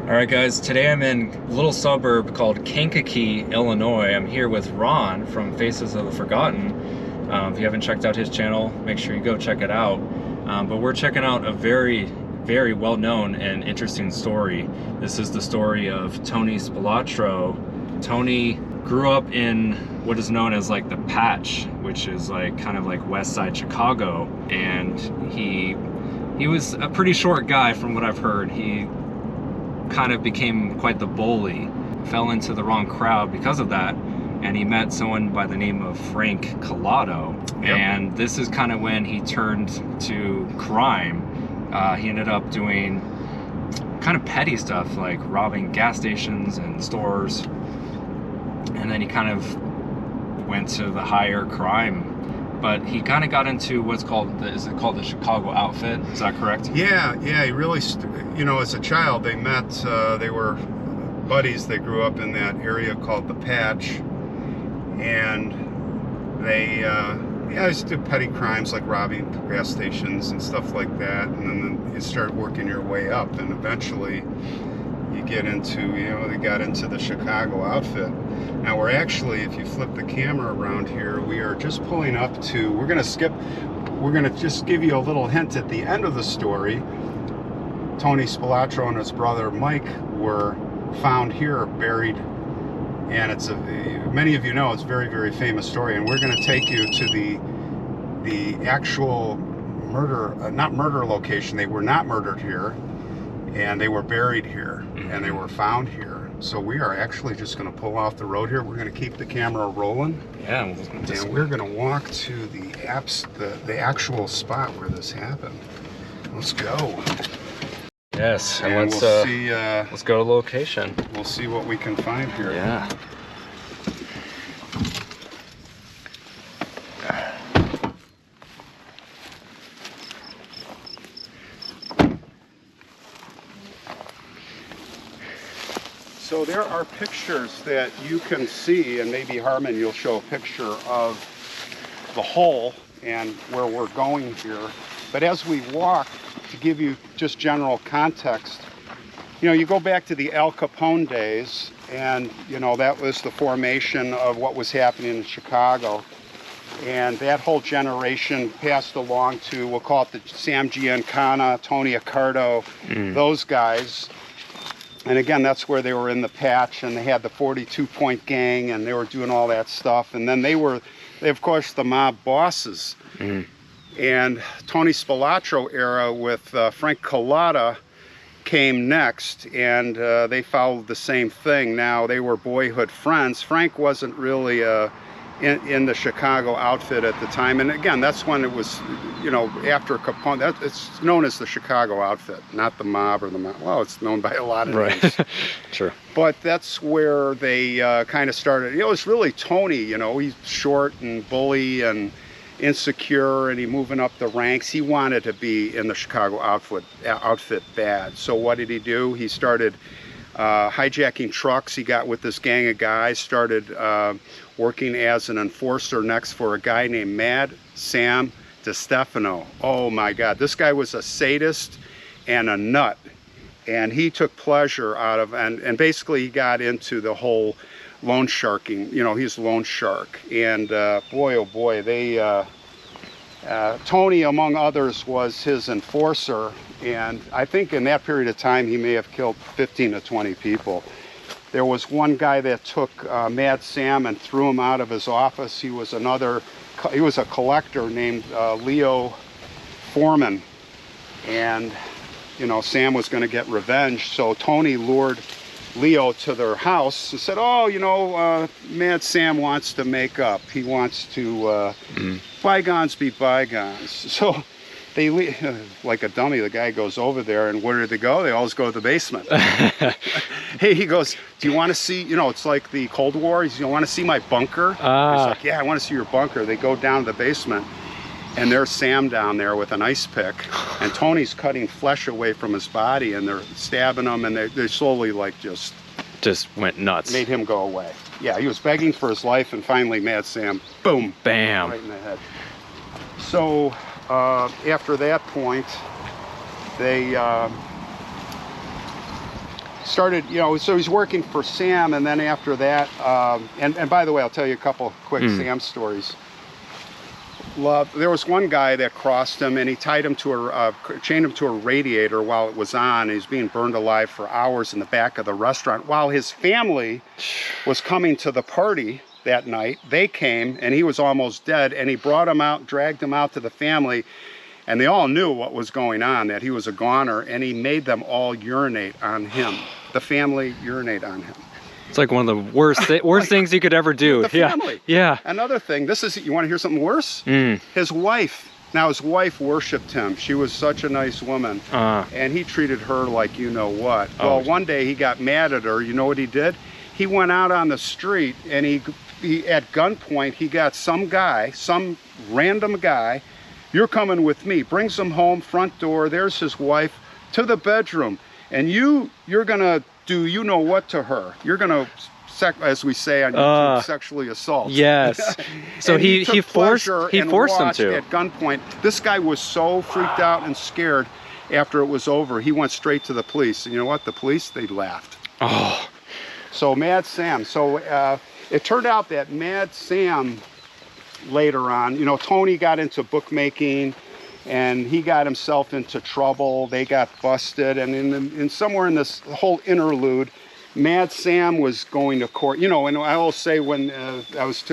Alright guys, today I'm in a little suburb called Kankakee, Illinois. I'm here with Ron from Faces of the Forgotten. If you haven't checked out his channel, make sure you go check it out. But we're checking out a very well-known and interesting story. This is the story of Tony SPILOTRO. Tony grew up in what is known as like the Patch, which is like kind of like West Side Chicago, and he was a pretty short guy from what I've heard. He kind of became quite the bully, fell into the wrong crowd because of that, and he met someone by the name of Frank Colato. Yep. And this is kind of when he turned to crime. He ended up doing kind of petty stuff like robbing gas stations and stores, and then he kind of went to the higher crime. But he kind of got into what's called, is it called the Chicago outfit? Is that correct? Yeah, he really, you know, as a child they met, they were buddies. They grew up in that area called the Patch, and they, used to do petty crimes like robbing gas stations and stuff like that. And then you start working your way up, and eventually you get into, you know, they got into the Chicago outfit. Now we're actually, if you flip the camera around here, we are just pulling up to, we're going to just give you a little hint at the end of the story. Tony SPILOTRO and his brother Mike were found here buried, and it's many of you know, it's a very famous story, and we're going to take you to the actual murder, not murder location. They were not murdered here, and they were buried here, and they were found here. So we are actually just going to pull off the road here. We're going to keep the camera rolling. Yeah, and we're going to walk to the actual spot where this happened. Let's go. Yes, and let's see. Let's go to the location. We'll see what we can find here. Yeah. So there are pictures that you can see, and maybe Harmon, you'll show a picture of the hole and where we're going here. But as we walk, to give you just general context, you know, you go back to the Al Capone days, and you know, that was the formation of what was happening in Chicago. And that whole generation passed along to, we'll call it the Sam Giancana, Tony Accardo, those guys. And again, that's where they were in the Patch, and they had the 42-point gang, and they were doing all that stuff. And then they of course, the mob bosses. And Tony SPILOTRO era with Frank Colato came next, and they followed the same thing. Now, they were boyhood friends. Frank wasn't really in the Chicago outfit at the time, and again, that's when it was, you know, after Capone. It's known as the Chicago outfit, not the mob or the mob. Well, it's known by a lot of names. Sure. But that's where they kind of started. You know, it's really Tony. You know, he's short and bully and insecure, and he moving up the ranks. He wanted to be in the Chicago outfit bad. So what did he do? He started hijacking trucks. He got with this gang of guys, started working as an enforcer next for a guy named Mad Sam DeStefano. Oh my God, this guy was a sadist and a nut, and he took pleasure out of, and basically he got into the whole loan sharking. You know, he's a loan shark, and boy oh boy, they Tony, among others, was his enforcer, and I think in that period of time he may have killed 15 to 20 people. There was one guy that took Mad Sam and threw him out of his office. He was a collector named Leo Foreman, and you know, Sam was going to get revenge, so Tony lured Leo to their house and said, oh, you know, Mad Sam wants to make up. He wants to bygones be bygones. So they, like a dummy, the guy goes over there, and where did they go? They always go to the basement. Hey, he goes, do you want to see, you know, it's like the Cold War. He's, you want to see my bunker? He's like, yeah, I want to see your bunker. They go down to the basement, and there's Sam down there with an ice pick, and Tony's cutting flesh away from his body, and they're stabbing him, and they slowly, like, just went nuts. Made him go away. Yeah, he was begging for his life, and finally Mad Sam, boom, bam, right in the head. So after that point, they started, you know, so he's working for Sam, and then after that, and by the way, I'll tell you a couple quick Sam stories. There was one guy that crossed him, and he tied him to chained him to a radiator while it was on. And he was being burned alive for hours in the back of the restaurant while his family was coming to the party that night. They came, and he was almost dead, and he brought him out, dragged him out to the family, and they all knew what was going on, that he was a goner, and he made them all urinate on him. The family urinate on him. It's like one of the worst things you could ever do. The family. Yeah. Another thing, you want to hear something worse? His wife. Now, his wife worshipped him. She was such a nice woman. And he treated her like you know what. Well, one day he got mad at her. You know what he did? He went out on the street, and he at gunpoint, he got some random guy, you're coming with me, brings him home, front door, there's his wife, to the bedroom. And you're going to do you know what to her. You're going to, as we say on YouTube, sexually assault. Yes. So he forced him to. At gunpoint. This guy was so freaked out and scared after it was over. He went straight to the police. And you know what? The police, they laughed. Oh. So Mad Sam. So it turned out that Mad Sam later on, you know, Tony got into bookmaking, and he got himself into trouble. They got busted, and in somewhere in this whole interlude, Mad Sam was going to court. You know, and I will say when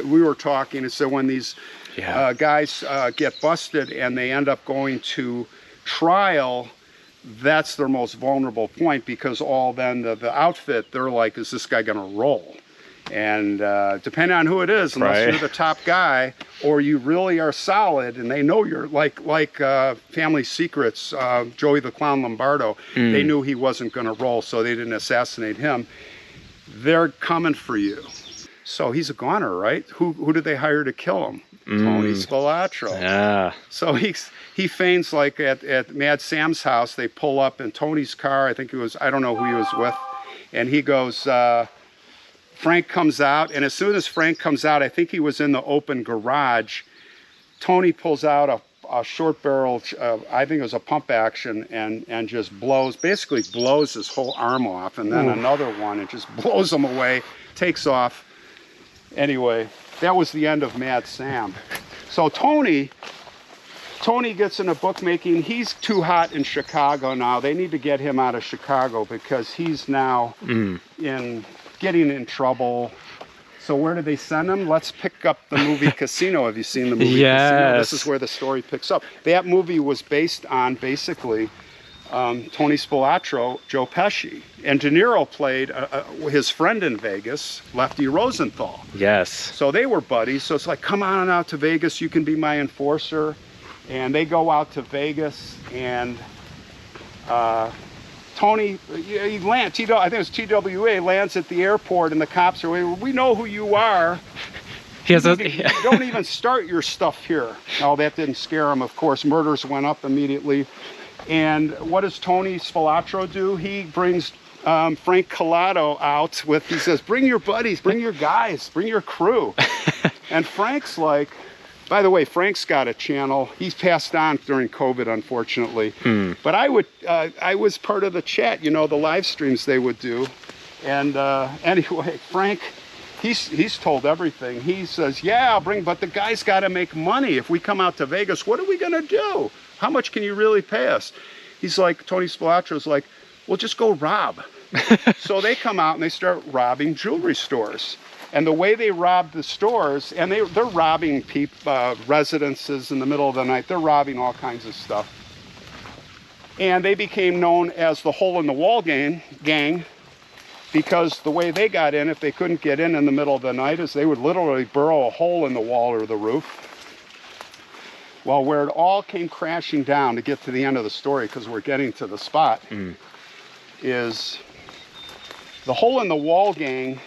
we were talking, and so when these guys get busted and they end up going to trial, that's their most vulnerable point, because the outfit, they're like, is this guy going to roll? And depending on who it is, unless you're the top guy or you really are solid, and they know you're like Family Secrets, Joey the Clown Lombardo, they knew he wasn't going to roll, so they didn't assassinate him. They're coming for you. So he's a goner, right? Who did they hire to kill him? Tony SPILOTRO. Yeah. So he feigns like at Mad Sam's house, they pull up in Tony's car, I don't know who he was with, and he goes, Frank comes out, and as soon as Frank comes out, I think he was in the open garage, Tony pulls out a short barrel, I think it was a pump action, and just basically blows his whole arm off, and then another one, and just blows him away, takes off. Anyway, that was the end of Mad Sam. So Tony gets into bookmaking. He's too hot in Chicago now. They need to get him out of Chicago because he's now getting in trouble. So where did they send him? Let's pick up the movie Casino. Have you seen the movie Casino? This is where the story picks up. That movie was based on basically Tony SPILOTRO, Joe Pesci. And De Niro played his friend in Vegas, Lefty Rosenthal. Yes. So they were buddies. So it's like, come on out to Vegas. You can be my enforcer. And they go out to Vegas, and Tony, he lands, I think it was TWA, lands at the airport, and the cops are, we know who you are. You don't even start your stuff here. No, that didn't scare him, of course. Murders went up immediately. And what does Tony SPILOTRO do? He brings Frank Collado out he says, bring your buddies, bring your guys, bring your crew. And Frank's like, by the way, Frank's got a channel. He's passed on during COVID, unfortunately. But I was part of the chat, you know, the live streams they would do. And anyway, Frank, he's told everything. He says, yeah, I'll bring, but the guy's got to make money. If we come out to Vegas, what are we going to do? How much can you really pay us? He's like, Tony SPILOTRO's like, well, just go rob. So they come out and they start robbing jewelry stores. And the way they robbed the stores, and they're robbing residences in the middle of the night. They're robbing all kinds of stuff. And they became known as the Hole in the Wall gang, because the way they got in, if they couldn't get in the middle of the night, is they would literally burrow a hole in the wall or the roof. Well, where it all came crashing down, to get to the end of the story, because we're getting to the spot, is the Hole in the Wall gang,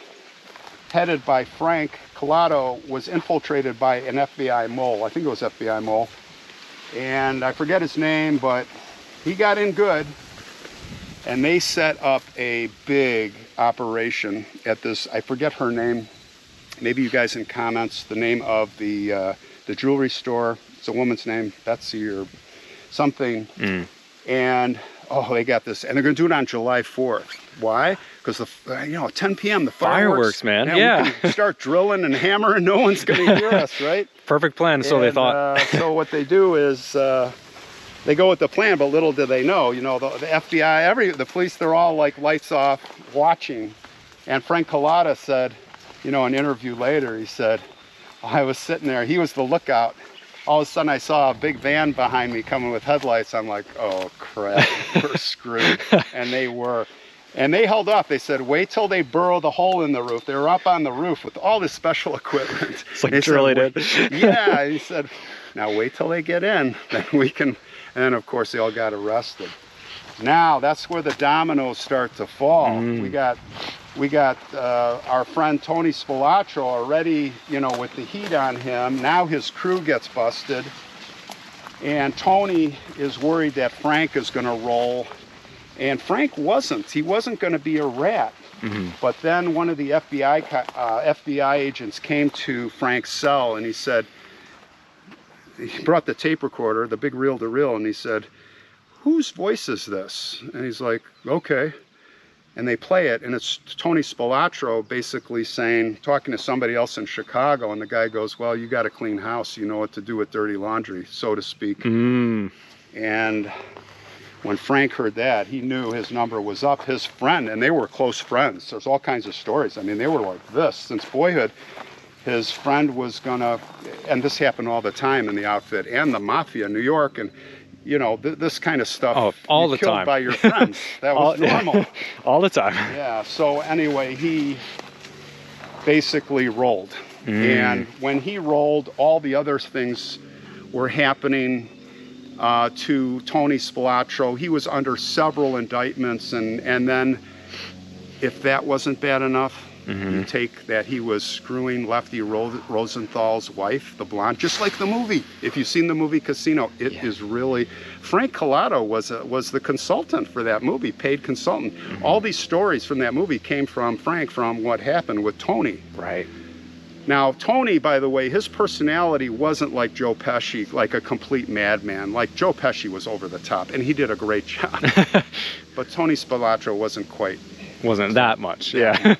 headed by Frank Collado, was infiltrated by an FBI mole. I think it was FBI mole. And I forget his name, but he got in good. And they set up a big operation at this, I forget her name. Maybe you guys in comments, the name of the jewelry store. It's a woman's name, Betsy or something. And, oh, they got this. And they're going to do it on July 4th. Why? Because you know, 10 p.m. the Fireworks, man. We can start drilling and hammering. No one's going to hear us, right? Perfect plan. So they thought. So what they do is they go with the plan, but little do they know. You know, the FBI, the police, they're all like lights off, watching. And Frank Collada said, you know, an interview later, he said, I was sitting there. He was the lookout. All of a sudden I saw a big van behind me coming with headlights. I'm like, oh crap, we're screwed. And they were. And they held off. They said, wait till they burrow the hole in the roof. They were up on the roof with all this special equipment. It's like drilling it. Yeah, he said, now wait till they get in, then we can. And of course they all got arrested. Now that's where the dominoes start to fall. We got our friend Tony SPILOTRO already, you know, with the heat on him. Now his crew gets busted. And Tony is worried that Frank is going to roll. And Frank wasn't. He wasn't going to be a rat. But then one of the FBI agents came to Frank's cell and he said, he brought the tape recorder, the big reel-to-reel, and he said, whose voice is this? And he's like, okay. And they play it, and it's Tony SPILOTRO basically saying, talking to somebody else in Chicago, and the guy goes, well, you got a clean house. You know what to do with dirty laundry, so to speak. And when Frank heard that, he knew his number was up. His friend, and they were close friends. There's all kinds of stories. I mean, they were like this since boyhood. His friend was gonna, and this happened all the time in the outfit and the mafia in New York, and you know, this kind of stuff. Oh, all the killed time. By your friends. That was normal. All the time. Yeah. So anyway, he basically rolled, and when he rolled, all the other things were happening to Tony SPILOTRO. He was under several indictments, and then if that wasn't bad enough, you take that he was screwing Lefty Rosenthal's wife, the blonde, just like the movie. If you've seen the movie Casino, it is really. Frank Collada was the consultant for that movie, paid consultant. All these stories from that movie came from Frank, from what happened with Tony. Right. Now, Tony, by the way, his personality wasn't like Joe Pesci, like a complete madman. Like Joe Pesci was over the top, and he did a great job. But Tony SPILOTRO wasn't quite. Wasn't that much, yeah.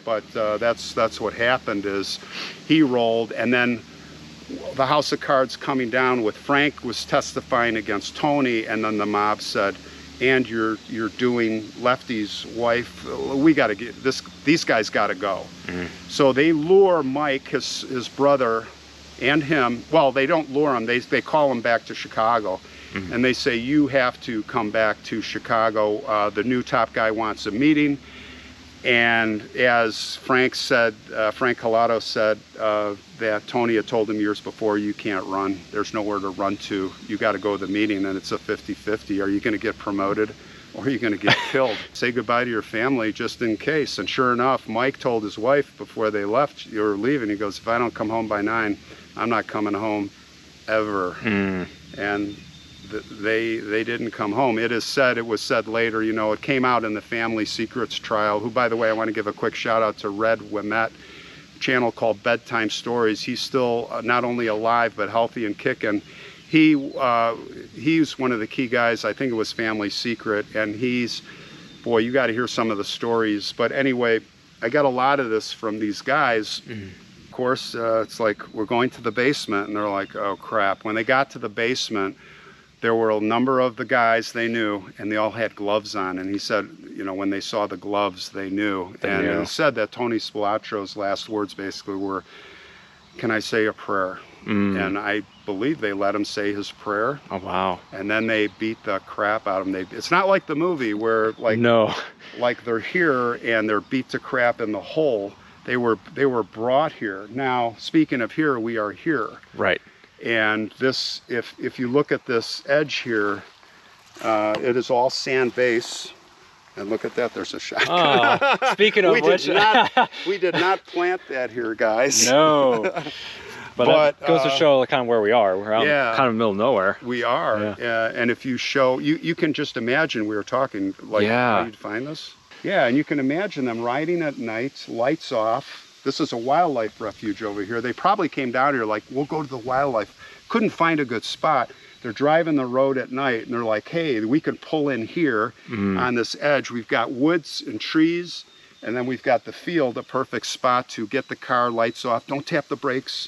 But that's what happened is he rolled, and then the House of Cards coming down with Frank was testifying against Tony, and then the mob said, and you're doing Lefty's wife, we got to get this, these guys got to go. So they lure Mike, his brother, and him. Well, they don't lure him, they call him back to Chicago. And they say, you have to come back to Chicago. The new top guy wants a meeting. And as Frank said, Frank Collada said that Tony had told him years before, you can't run. There's nowhere to run to. You got to go to the meeting, and it's a 50-50. Are you going to get promoted, or are you going to get killed? Say goodbye to your family just in case. And sure enough, Mike told his wife before they left, you were leaving, he goes, if I don't come home by 9, I'm not coming home ever. And they didn't come home. It was said later, you know, it came out in the Family Secrets trial, who, by the way, I want to give a quick shout out to Red Wimet, channel called Bedtime Stories. He's still not only alive, but healthy and kicking. He's one of the key guys. I think it was Family Secret, and boy, you got to hear some of the stories. But anyway, I got a lot of this from these guys. Of course, it's like, we're going to the basement, and they're like, oh crap. When they got to the basement, there were a number of the guys they knew, and they all had gloves on. And he said, you know, when they saw the gloves, they knew. And he said that Tony SPILOTRO's last words basically were, can I say a prayer? And I believe they let him say his prayer. Oh, wow. And then they beat the crap out of him. It's not like the movie where, like, like they're here and they're beat to crap in the hole. They were brought here. Now, speaking of here, we are here. Right. And this, if you look at this edge here, it is all sand base. And look at that, there's a shot. Oh, speaking of which, we did not plant that here, guys. No. But it goes to show kind of where we are. We're out kind of middle of nowhere. We are. And if you show, you can just imagine, we were talking, like, how you'd find this? Yeah, and you can imagine them riding at night, lights off. This is a wildlife refuge over here. They probably came down here like, we'll go to the wildlife. Couldn't find a good spot. They're driving the road at night, and they're like, hey, we could pull in here on this edge. We've got woods and trees, and then we've got the field, a perfect spot to get the car, lights off. Don't tap the brakes.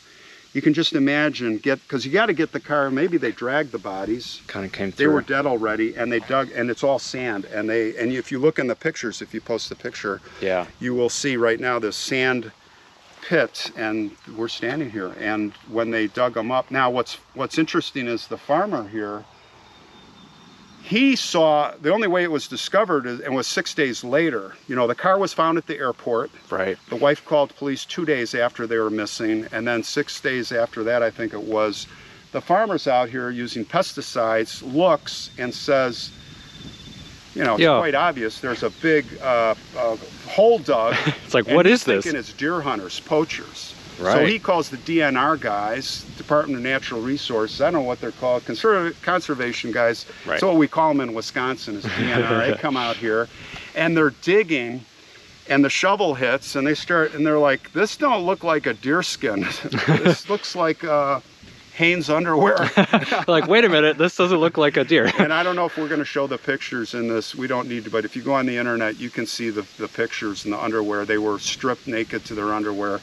You can just imagine, because you got to get the car. Maybe they dragged the bodies. Kind of came through. They were dead already, and they dug, and it's all sand. And if you look in the pictures, if you post the picture, yeah, you will see right now this sand pit, and we're standing here. And when they dug them up, now what's interesting is the farmer here. He saw, the only way it was discovered and was 6 days later. You know, the car was found at the airport. Right. The wife called police 2 days after they were missing, and then 6 days after that, I think it was, the farmer's out here using pesticides, looks and says, you know, it's quite obvious. There's a big hole dug. It's like, what is this? Thinking it's deer hunters, poachers. Right. So he calls the DNR guys, Department of Natural Resources. I don't know what they're called, conservation guys. Right. That's what we call them in Wisconsin, is DNR. They come out here, and they're digging, and the shovel hits, and they're like, this don't look like a deer skin. This looks like Hanes underwear. Like, wait a minute, this doesn't look like a deer. And I don't know if we're going to show the pictures in this. We don't need to, but if you go on the internet, you can see the pictures in the underwear. They were stripped naked to their underwear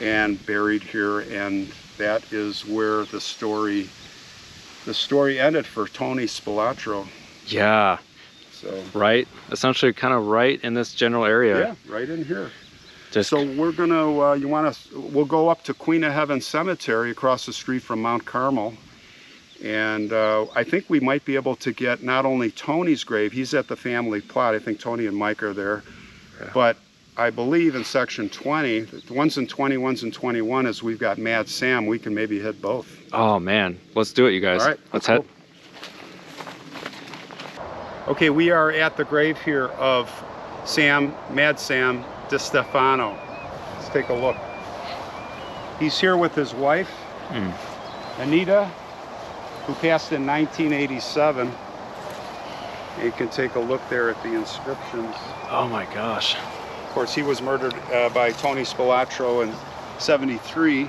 and buried here, and that is where the story ended for Tony SPILOTRO. Yeah. So right, essentially, kind of right in this general area. Yeah, right in here. Just so we're gonna, we'll go up to Queen of Heaven Cemetery across the street from Mount Carmel. And I think we might be able to get not only Tony's grave, he's at the family plot. I think Tony and Mike are there. Yeah. But I believe in section 20, the ones in 20, ones in 21, is we've got Mad Sam. We can maybe hit both. Oh man, let's do it, you guys. All right, let's head. Okay, we are at the grave here of Mad Sam DeStefano. Let's take a look. He's here with his wife, Anita, who passed in 1987. And you can take a look there at the inscriptions. Oh my gosh. Of course, he was murdered by Tony SPILOTRO in '73.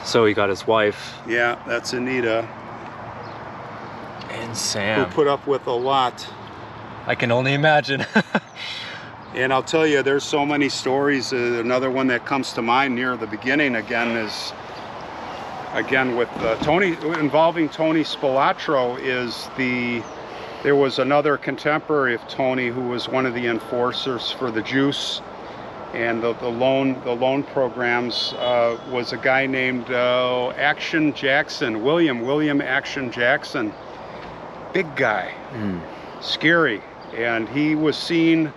So he got his wife. Yeah, that's Anita. And Sam. Who put up with a lot. I can only imagine. And I'll tell you, there's so many stories. Another one that comes to mind near the beginning again is, with Tony, involving Tony SPILOTRO, there was another contemporary of Tony who was one of the enforcers for the juice and the loan programs, was a guy named Action Jackson, William Action Jackson. Big guy, scary. And he was seen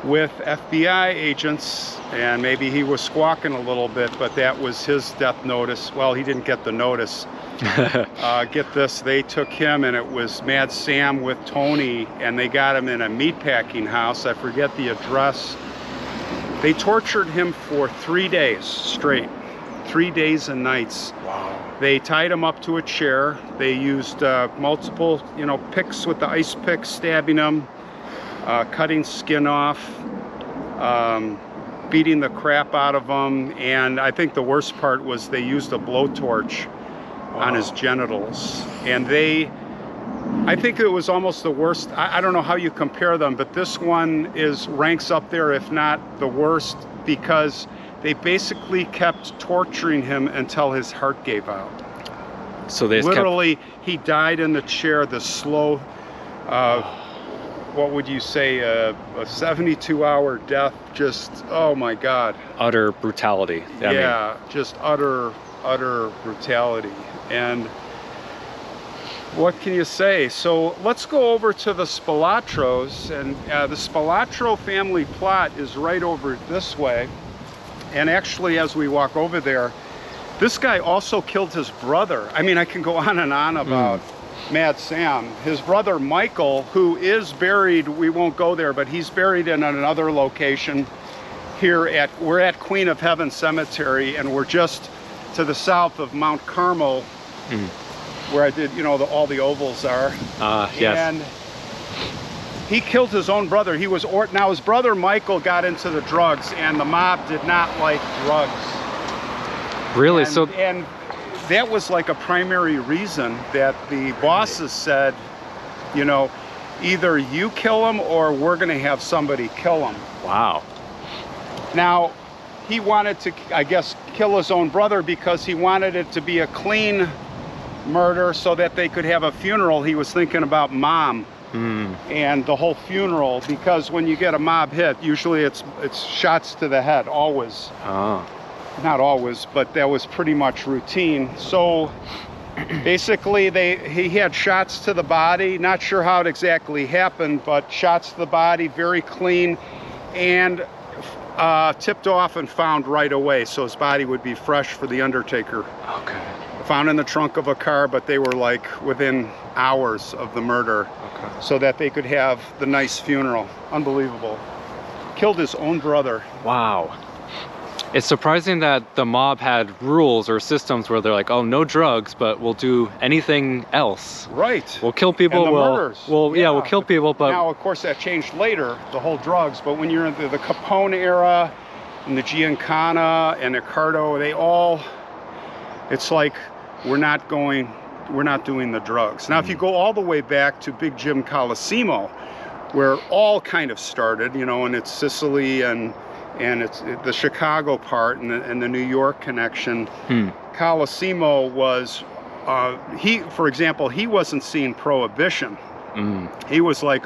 with FBI agents, and maybe he was squawking a little bit, but that was his death notice. Well, he didn't get the notice. Get this, they took him, and it was Mad Sam with Tony, and they got him in a meatpacking house. I forget the address. They tortured him for 3 days straight, 3 days and nights. Wow. They tied him up to a chair. They used multiple, picks with the ice pick, stabbing him, cutting skin off, beating the crap out of him. And I think the worst part was they used a blowtorch on his genitals. And I think it was almost the worst. I don't know how you compare them, but this one ranks up there, if not the worst, because they basically kept torturing him until his heart gave out. So they literally, he died in the chair, the slow, what would you say, a 72-hour death, just, oh my God. Utter brutality. Just utter brutality. And what can you say? So let's go over to the SPILOTROs, and the SPILOTRO family plot is right over this way. And actually, as we walk over there, this guy also killed his brother. I mean, I can go on and on about Mad Sam. His brother Michael, who is buried, we won't go there, but he's buried in another location here we're at Queen of Heaven Cemetery, and we're just to the south of Mount Carmel, where I did, all the ovals are. Yes. And he killed his own brother. Now his brother Michael got into the drugs, and the mob did not like drugs. Really? And that was like a primary reason that the bosses said, you know, either you kill him or we're going to have somebody kill him. Wow. Now, he wanted to, I guess, kill his own brother because he wanted it to be a clean murder so that they could have a funeral. He was thinking about Mom and the whole funeral, because when you get a mob hit, usually it's shots to the head, always. Oh. Not always, but that was pretty much routine. So basically he had shots to the body. Not sure how it exactly happened, but shots to the body, very clean, and tipped off and found right away, so his body would be fresh for the undertaker. Okay. Found in the trunk of a car, but they were like within hours of the murder, so that they could have the nice funeral. Unbelievable. Killed his own brother. Wow. It's surprising that the mob had rules or systems where they're like, oh, no drugs, but we'll do anything else. Right. We'll kill people. And the murders. Yeah, we'll kill people, but now, of course, that changed later, the whole drugs. But when you're in the Capone era, and the Giancana and Ricardo, they all, it's like, we're not doing the drugs. Now, if you go all the way back to Big Jim Colosimo, where all kind of started, you know, and it's Sicily and it's the Chicago part and the New York connection. Colosimo was, for example, he wasn't seeing prohibition. He was like,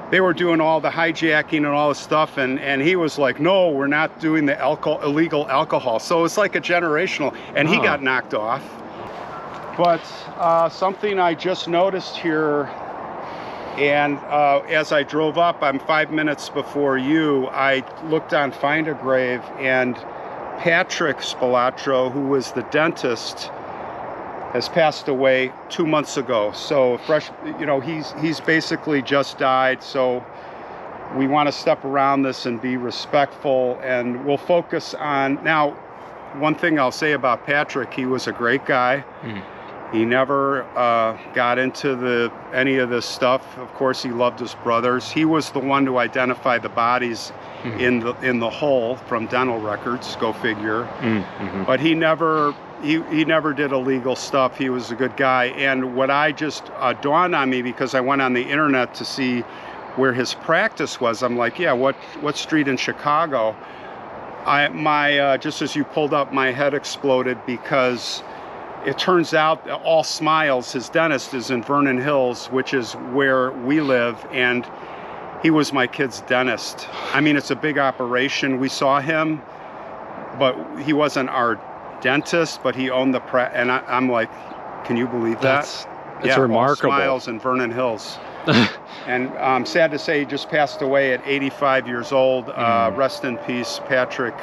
they were doing all the hijacking and all this stuff, and he was like, no, we're not doing the illegal alcohol. So it's like a generational, and he got knocked off. But something I just noticed here, and as I drove up, I'm 5 minutes before you, I looked on Find a Grave, and Patrick SPILOTRO, who was the dentist, has passed away 2 months ago. So fresh, you know, he's basically just died. So we want to step around this and be respectful, and we'll focus on, now, one thing I'll say about Patrick, he was a great guy. He never got into any of this stuff. Of course, he loved his brothers. He was the one to identify the bodies in the hole from dental records. Go figure. But he never did illegal stuff. He was a good guy. And what I just dawned on me, because I went on the internet to see where his practice was. I'm like, yeah, what street in Chicago? Just as you pulled up, my head exploded, because it turns out All Smiles, his dentist, is in Vernon Hills, which is where we live, and he was my kid's dentist. I mean, it's a big operation. We saw him, but he wasn't our dentist, but he owned the and I'm like, can you believe that? It's remarkable. All Smiles in Vernon Hills. And I'm sad to say he just passed away at 85 years old. Rest in peace, Patrick.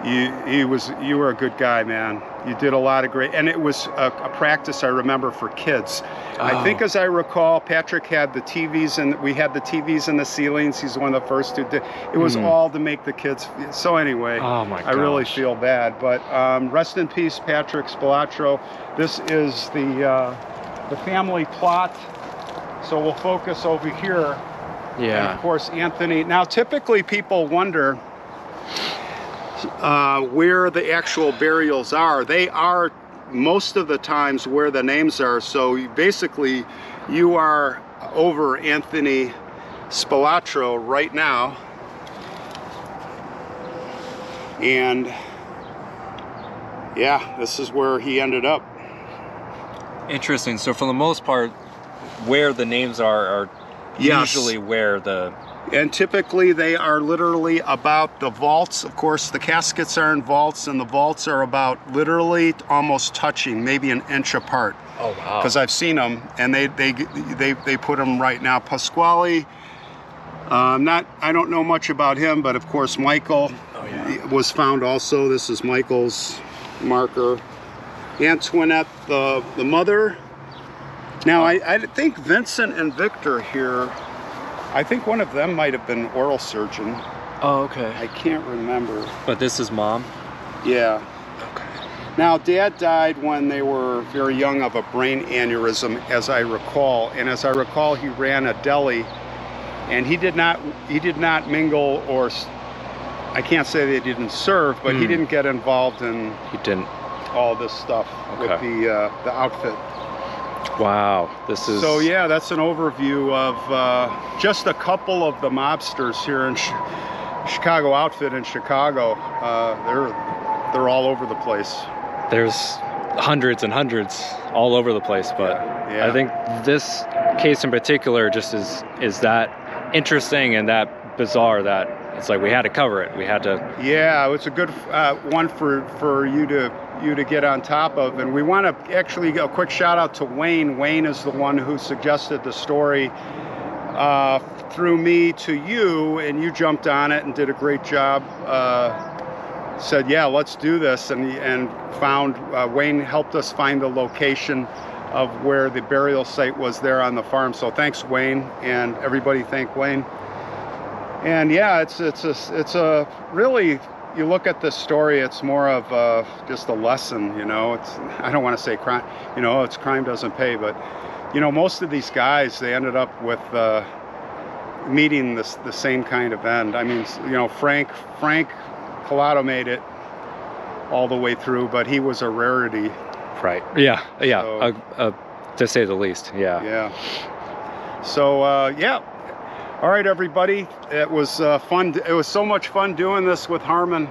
You were a good guy, man. You did a lot of great, and it was a practice I remember for kids. I think, as I recall, Patrick had the TVs, and we had the TVs in the ceilings. He's one of the first who did. It was all to make the kids. So anyway, oh my gosh. I really feel bad, but rest in peace, Patrick SPILOTRO. This is the family plot. So we'll focus over here. Yeah. And of course, Anthony. Now, typically people wonder where the actual burials are. They are most of the times where the names are. So basically, you are over Anthony SPILOTRO right now, and yeah, this is where he ended up. Interesting. So for the most part, where the names are usually where the... And typically they are literally about the vaults. Of course, the caskets are in vaults, and the vaults are about literally almost touching, maybe an inch apart. Oh wow! Because I've seen them, and they put them right now. Pasquale, I don't know much about him, but of course Michael was found also. This is Michael's marker. Antoinette, the mother. Now I think Vincent and Victor here. I think one of them might have been oral surgeon. Oh, okay. I can't remember. But this is Mom? Yeah. Okay. Now, Dad died when they were very young of a brain aneurysm, as I recall. And as I recall, he ran a deli, and he did not mingle, or I can't say they didn't serve, but he didn't get involved in... He didn't. all this stuff with the outfit. Wow, this is... So yeah, that's an overview of just a couple of the mobsters here in Chicago outfit in Chicago. They're all over the place. There's hundreds and hundreds all over the place, but yeah. I think this case in particular just is that interesting and that bizarre that it's like we had to cover it. We had to. Yeah, it's a good one for you to get on top of, and we want to actually a quick shout out to Wayne. Wayne is the one who suggested the story through me to you, and you jumped on it and did a great job. Said, yeah, let's do this, and found Wayne helped us find the location of where the burial site was there on the farm. So thanks, Wayne, and everybody thank Wayne. And yeah, it's a really, you look at this story, it's more of just a lesson, you know. It's, I don't want to say crime, you know, it's crime doesn't pay, but you know, most of these guys, they ended up with meeting the same kind of end. I mean, you know, Frank Collado made it all the way through, but he was a rarity. Right. Yeah. Yeah. So, to say the least. Yeah. Yeah. So yeah. All right, everybody. It was fun. It was so much fun doing this with Harmon,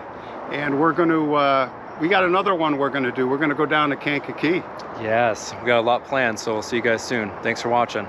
and we're going to. We got another one we're going to do. We're going to go down to Kankakee. Yes, we got a lot planned. So we'll see you guys soon. Thanks for watching.